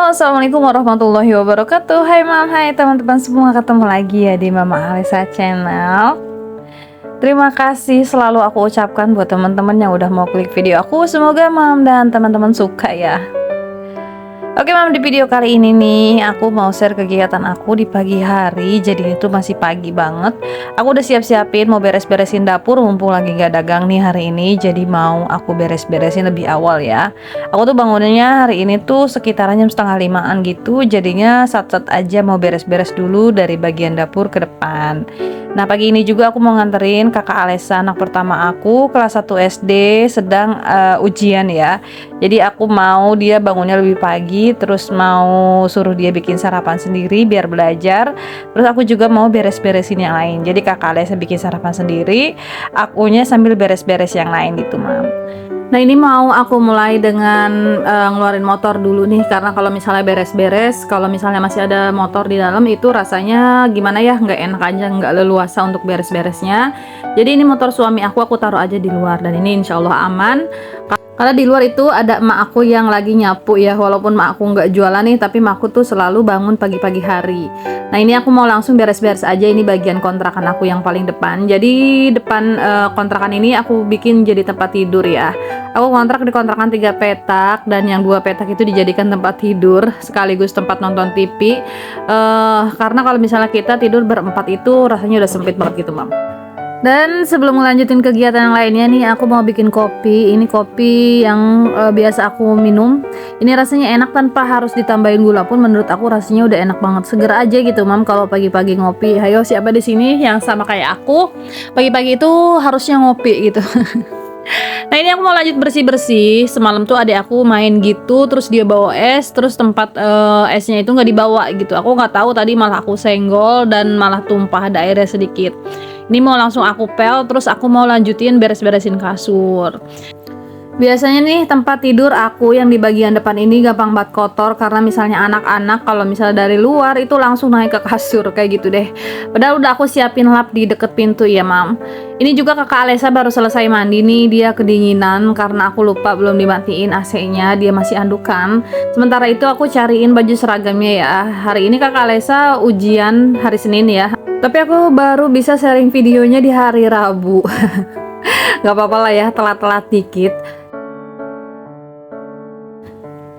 Halo, assalamualaikum warahmatullahi wabarakatuh. Hai mam, hai teman-teman semua, ketemu lagi ya di Mama Alisa Channel. Terima kasih selalu aku ucapkan buat teman-teman yang udah mau klik video aku. Semoga mam dan teman-teman suka ya. Oke mam, di video kali ini nih aku mau share kegiatan aku di pagi hari. Jadi itu masih pagi banget. Aku udah siap-siapin mau beres-beresin dapur, mumpung lagi gak dagang nih hari ini. Jadi mau aku beres-beresin lebih awal ya. Aku tuh bangunnya hari ini tuh sekitaran jam 4:30 gitu. Jadinya sat-sat aja mau beres-beres dulu dari bagian dapur ke depan. Nah pagi ini juga aku mau nganterin kakak Alesa, anak pertama aku, kelas 1 SD, sedang ujian ya. Jadi aku mau dia bangunnya lebih pagi, terus mau suruh dia bikin sarapan sendiri biar belajar. Terus aku juga mau beres-beresin yang lain. Jadi kakak Alesa bikin sarapan sendiri, akunya sambil beres-beres yang lain gitu mam. Nah ini mau aku mulai dengan ngeluarin motor dulu nih, karena kalau misalnya beres-beres, kalau misalnya masih ada motor di dalam itu rasanya gimana ya, nggak enak aja, nggak leluasa untuk beres-beresnya. Jadi ini motor suami aku taruh aja di luar, dan ini insya Allah aman. Karena di luar itu ada emak aku yang lagi nyapu ya, walaupun emak aku nggak jualan nih, tapi emak aku tuh selalu bangun pagi-pagi hari. Nah ini aku mau langsung beres-beres aja, ini bagian kontrakan aku yang paling depan. Jadi depan kontrakan ini aku bikin jadi tempat tidur ya. Aku kontrak di kontrakan 3 petak, dan yang 2 petak itu dijadikan tempat tidur sekaligus tempat nonton TV. Karena kalau misalnya kita tidur berempat itu rasanya udah sempit banget gitu mam. Dan sebelum melanjutin kegiatan yang lainnya nih, aku mau bikin kopi. Ini kopi yang biasa aku minum. Ini rasanya enak tanpa harus ditambahin gula pun, menurut aku rasanya udah enak banget. Seger aja gitu mam kalau pagi-pagi ngopi. Hayo siapa di sini yang sama kayak aku pagi-pagi itu harusnya ngopi gitu. Nah ini aku mau lanjut bersih-bersih. Semalam tuh adik aku main gitu, terus dia bawa es, terus tempat esnya itu nggak dibawa gitu. Aku nggak tahu, tadi malah aku senggol dan malah tumpah, ada airnya sedikit. Ini mau langsung aku pel, terus aku mau lanjutin beres-beresin kasur. Biasanya nih tempat tidur aku yang di bagian depan ini gampang banget kotor, karena misalnya anak-anak kalau misalnya dari luar itu langsung naik ke kasur kayak gitu deh. Padahal udah aku siapin lap di deket pintu ya mam. Ini juga kakak Alesa baru selesai mandi nih, dia kedinginan karena aku lupa belum dimatiin AC-nya, dia masih andukan. Sementara itu aku cariin baju seragamnya ya. Hari ini kakak Alesa ujian hari Senin ya. Tapi aku baru bisa sharing videonya di hari Rabu. Gak apa-apa lah ya, telat-telat dikit.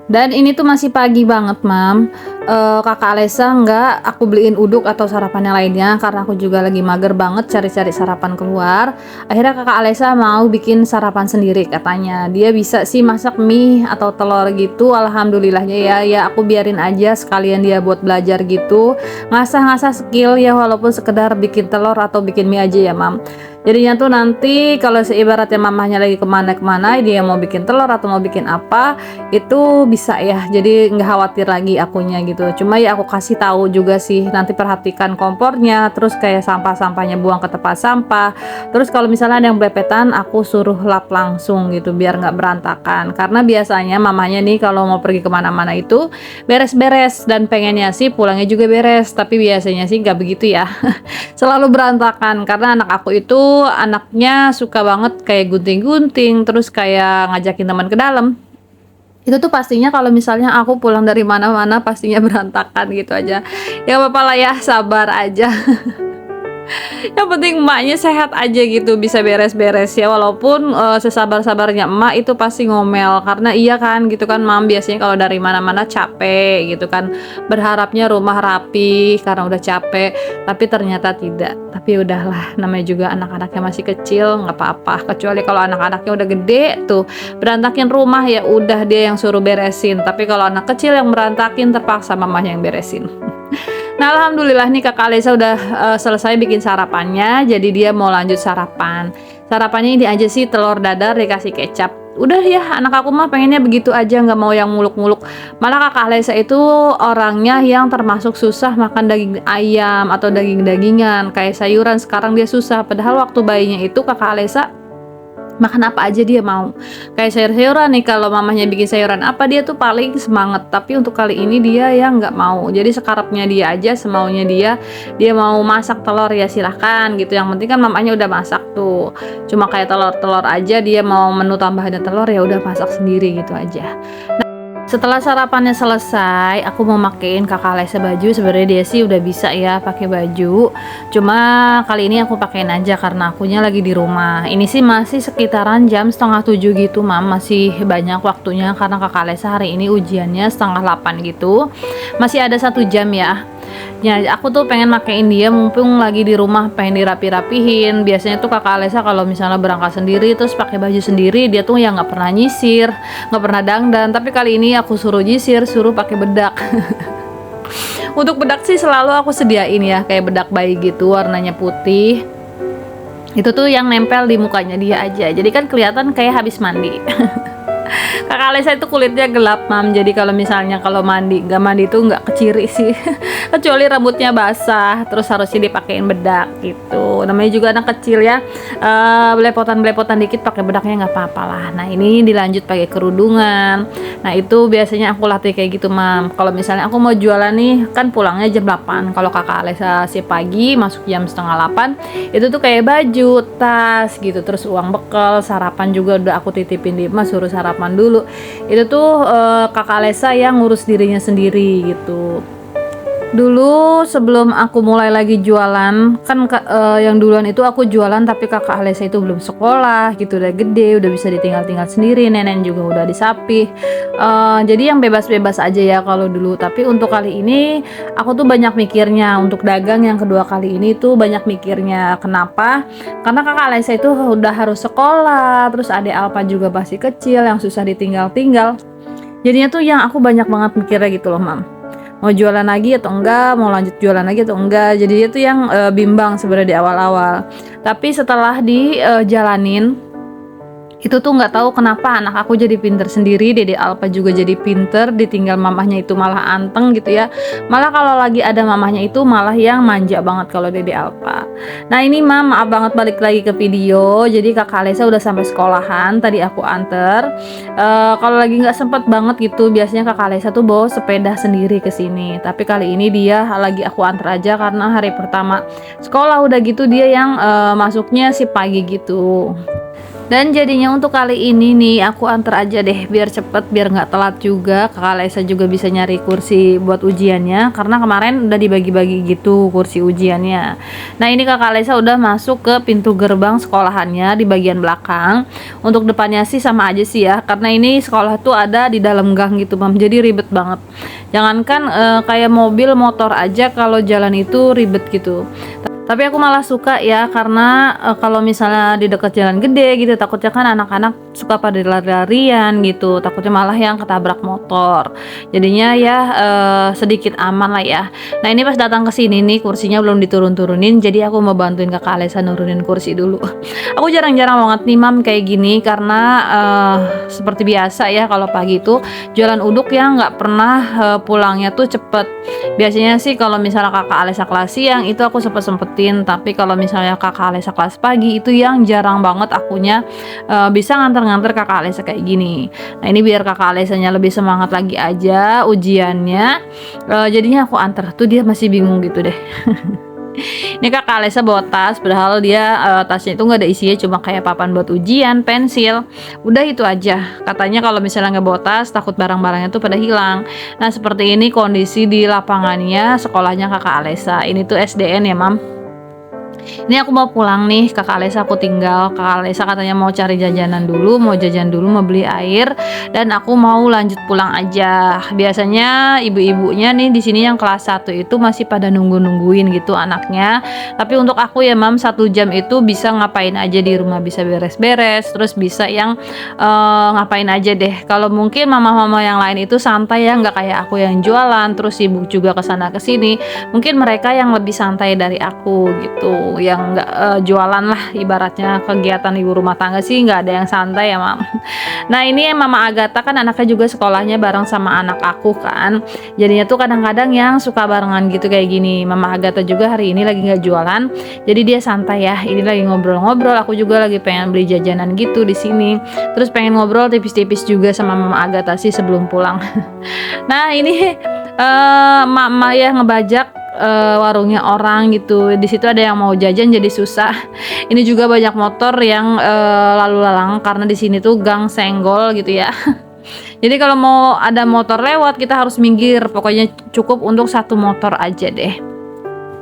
Dan ini tuh masih pagi banget mam. Kakak Alesa nggak aku beliin uduk atau sarapan yang lainnya, karena aku juga lagi mager banget cari-cari sarapan keluar. Akhirnya kakak Alesa mau bikin sarapan sendiri katanya. Dia bisa sih masak mie atau telur gitu. Alhamdulillahnya ya aku biarin aja, sekalian dia buat belajar gitu, ngasah-ngasah skill ya, walaupun sekedar bikin telur atau bikin mie aja ya mam. Jadinya tuh nanti kalau seibaratnya mamahnya lagi kemana-kemana, dia mau bikin telur atau mau bikin apa, itu bisa ya. Jadi nggak khawatir lagi akunya gitu. Cuma ya aku kasih tahu juga sih, nanti perhatikan kompornya, terus kayak sampah-sampahnya buang ke tempat sampah. Terus kalau misalnya ada yang belepetan, aku suruh lap langsung gitu biar nggak berantakan. Karena biasanya mamahnya nih kalau mau pergi kemana-mana itu beres-beres, dan pengennya sih pulangnya juga beres. Tapi biasanya sih nggak begitu ya. Selalu berantakan, karena anak aku itu anaknya suka banget kayak gunting-gunting, terus kayak ngajakin teman ke dalam. Itu tuh pastinya kalau misalnya aku pulang dari mana-mana pastinya berantakan gitu aja. Ya apa-apa lah ya, sabar aja. Yang penting emaknya sehat aja gitu, bisa beres-beres ya, walaupun sesabar-sabarnya emak itu pasti ngomel, karena iya kan gitu kan mam, biasanya kalau dari mana-mana capek gitu kan, berharapnya rumah rapi karena udah capek, tapi ternyata tidak. Tapi udahlah, namanya juga anak-anaknya masih kecil, nggak apa-apa. Kecuali kalau anak-anaknya udah gede tuh berantakin rumah, ya udah dia yang suruh beresin. Tapi kalau anak kecil yang berantakin, terpaksa mamanya yang beresin. Nah alhamdulillah nih kakak Alesa udah selesai bikin sarapannya, jadi dia mau lanjut sarapan. Sarapannya ini aja sih, telur dadar dikasih kecap. Udah ya, anak aku mah pengennya begitu aja, nggak mau yang muluk-muluk. Malah kakak Alesa itu orangnya yang termasuk susah makan daging ayam atau daging-dagingan, kayak sayuran sekarang dia susah. Padahal waktu bayinya itu kakak Alesa makan apa aja dia mau, kayak sayur-sayuran nih, kalau mamahnya bikin sayuran apa dia tuh paling semangat. Tapi untuk kali ini dia yang nggak mau, jadi sekarapnya dia aja, semaunya dia mau masak telur ya silahkan gitu, yang penting kan mamanya udah masak tuh, cuma kayak telur-telur aja, dia mau menu tambahannya telur ya udah masak sendiri gitu aja. Setelah sarapannya selesai, aku mau makein kakak Alesa baju. Sebenarnya dia sih udah bisa ya pakai baju. Cuma kali ini aku pakein aja karena akunya lagi di rumah. Ini sih masih sekitaran jam 6:30 gitu, Mam. Masih banyak waktunya karena kakak Alesa hari ini ujiannya 7:30 gitu. Masih ada 1 jam ya. Ya, aku tuh pengen makein dia mumpung lagi di rumah, pengen dirapi-rapihin. Biasanya tuh kakak Alesa kalau misalnya berangkat sendiri terus pakai baju sendiri, dia tuh ya nggak pernah nyisir, nggak pernah dandan. Tapi kali ini aku suruh nyisir, suruh pakai bedak. Untuk bedak sih selalu aku sediain ya, kayak bedak bayi gitu, warnanya putih. Itu tuh yang nempel di mukanya dia aja, jadi kan kelihatan kayak habis mandi. Kakak Alesa itu kulitnya gelap, Mam. Jadi kalau misalnya kalau nggak mandi itu nggak keciri sih. Kecuali rambutnya basah, terus harusnya dipakein bedak gitu. Namanya juga anak kecil ya. Belepotan-belepotan dikit pakai bedaknya nggak apa-apa lah. Nah, ini dilanjut pakai kerudungan. Nah, itu biasanya aku latih kayak gitu, Mam. Kalau misalnya aku mau jualan nih, kan pulangnya jam 8. Kalau kakak Alesa si pagi masuk jam 7:30, itu tuh kayak baju, tas gitu, terus uang bekal, sarapan juga udah aku titipin di Mas, suruh sarapan dulu. Itu tuh kakak Alesa yang ngurus dirinya sendiri gitu. Dulu sebelum aku mulai lagi jualan kan, yang duluan itu aku jualan tapi kakak Alesa itu belum sekolah gitu, udah gede, udah bisa ditinggal-tinggal sendiri, nenek juga udah disapih. Jadi yang bebas-bebas aja ya kalau dulu. Tapi untuk kali ini aku tuh banyak mikirnya. Untuk dagang yang kedua kali ini tuh banyak mikirnya. Kenapa? Karena kakak Alesa itu udah harus sekolah, terus adik Alpa juga masih kecil yang susah ditinggal-tinggal. Jadinya tuh yang aku banyak banget mikirnya gitu loh, Mam. Mau jualan lagi atau enggak, mau lanjut jualan lagi atau enggak. Jadi dia tuh yang bimbang sebenarnya di awal-awal. Tapi setelah dijalanin, itu tuh nggak tahu kenapa anak aku jadi pinter sendiri, Dede Alpa juga jadi pinter, ditinggal mamahnya itu malah anteng gitu ya. Malah kalau lagi ada mamahnya itu malah yang manja banget kalau Dede Alpa. Nah ini Mam, maaf banget balik lagi ke video. Jadi kakak Alesa udah sampai sekolahan, tadi aku anter. Kalau lagi nggak sempet banget gitu, biasanya kakak Alesa tuh bawa sepeda sendiri ke sini. Tapi kali ini dia lagi aku anter aja karena hari pertama sekolah udah gitu dia yang masuknya si pagi gitu. Dan jadinya untuk kali ini nih aku anter aja deh biar cepet, biar nggak telat juga. Kakak Alesa juga bisa nyari kursi buat ujiannya karena kemarin udah dibagi-bagi gitu kursi ujiannya. Nah ini kakak Alesa udah masuk ke pintu gerbang sekolahannya di bagian belakang. Untuk depannya sih sama aja sih ya, karena ini sekolah tuh ada di dalam gang gitu, Mam. Jadi ribet banget. Jangankan kayak mobil motor aja kalau jalan itu ribet gitu. Tapi aku malah suka ya karena kalau misalnya di dekat jalan gede gitu, takutnya kan anak-anak suka pada lari-larian gitu, takutnya malah yang ketabrak motor. Jadinya ya sedikit aman lah ya. Nah ini pas datang ke sini nih kursinya belum diturun-turunin, jadi aku mau bantuin kakak Alesa nurunin kursi dulu. Aku jarang-jarang banget nih, Mam, kayak gini karena seperti biasa ya kalau pagi itu jualan uduk yang nggak pernah pulangnya tuh cepet. Biasanya sih kalau misalnya kakak Alesa kelas siang itu aku sempet-sempetin, tapi kalau misalnya kakak Alesa kelas pagi itu yang jarang banget akunya bisa nganter-nganter kakak Alesa kayak gini. Nah ini biar kakak Alesanya lebih semangat lagi aja ujiannya, jadinya aku anter tuh dia masih bingung gitu deh. Ini kakak Alesa bawa tas, padahal dia tasnya itu nggak ada isinya, cuma kayak papan buat ujian, pensil, udah itu aja. Katanya kalau misalnya nggak bawa tas takut barang-barangnya tuh pada hilang. Nah seperti ini kondisi di lapangannya sekolahnya kakak Alesa. Ini tuh SDN ya, Mam. Ini aku mau pulang nih, kakak Alesa aku tinggal. Kakak Alesa katanya mau cari jajanan dulu, mau jajan dulu, mau beli air, dan aku mau lanjut pulang aja. Biasanya ibu-ibunya nih di sini yang kelas 1 itu masih pada nungguin gitu anaknya. Tapi untuk aku ya, Mam, 1 jam itu bisa ngapain aja di rumah, bisa beres-beres, terus bisa yang ngapain aja deh. Kalau mungkin mama-mama yang lain itu santai ya, nggak kayak aku yang jualan terus sibuk juga kesana kesini. Mungkin mereka yang lebih santai dari aku gitu, yang nggak jualan lah, ibaratnya kegiatan ibu rumah tangga sih nggak ada yang santai ya, Mam. Nah ini Mama Agatha kan anaknya juga sekolahnya bareng sama anak aku kan, jadinya tuh kadang-kadang yang suka barengan gitu kayak gini. Mama Agatha juga hari ini lagi nggak jualan, jadi dia santai ya, ini lagi ngobrol-ngobrol. Aku juga lagi pengen beli jajanan gitu di sini, terus pengen ngobrol tipis-tipis juga sama Mama Agatha sih sebelum pulang. Nah ini Mama ya ngebajak warungnya orang gitu. Di situ ada yang mau jajan jadi susah. Ini juga banyak motor yang lalu lalang karena di sini tuh gang senggol gitu ya. Jadi kalau mau ada motor lewat kita harus minggir, pokoknya cukup untuk satu motor aja deh.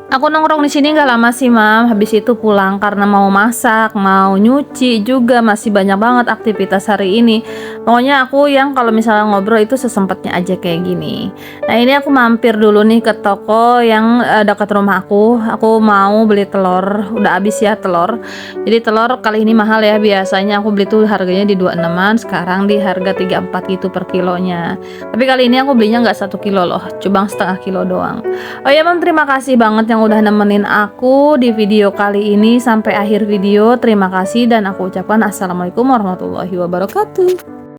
Aku nongkrong di sini nggak lama sih, Mam. Habis itu pulang karena mau masak, mau nyuci juga, masih banyak banget aktivitas hari ini. Pokoknya aku yang kalau misalnya ngobrol itu sesempatnya aja kayak gini. Nah, ini aku mampir dulu nih ke toko yang dekat rumah aku. Aku mau beli telur. Udah habis ya telur. Jadi telur kali ini mahal ya. Biasanya aku beli tuh harganya di 26-an, sekarang di harga 34 gitu per kilonya. Tapi kali ini aku belinya nggak 1 kilo loh, cuma setengah kilo doang. Oh ya, Mam, terima kasih banget yang udah nemenin aku di video kali ini sampai akhir video. Terima kasih dan aku ucapkan assalamualaikum warahmatullahi wabarakatuh.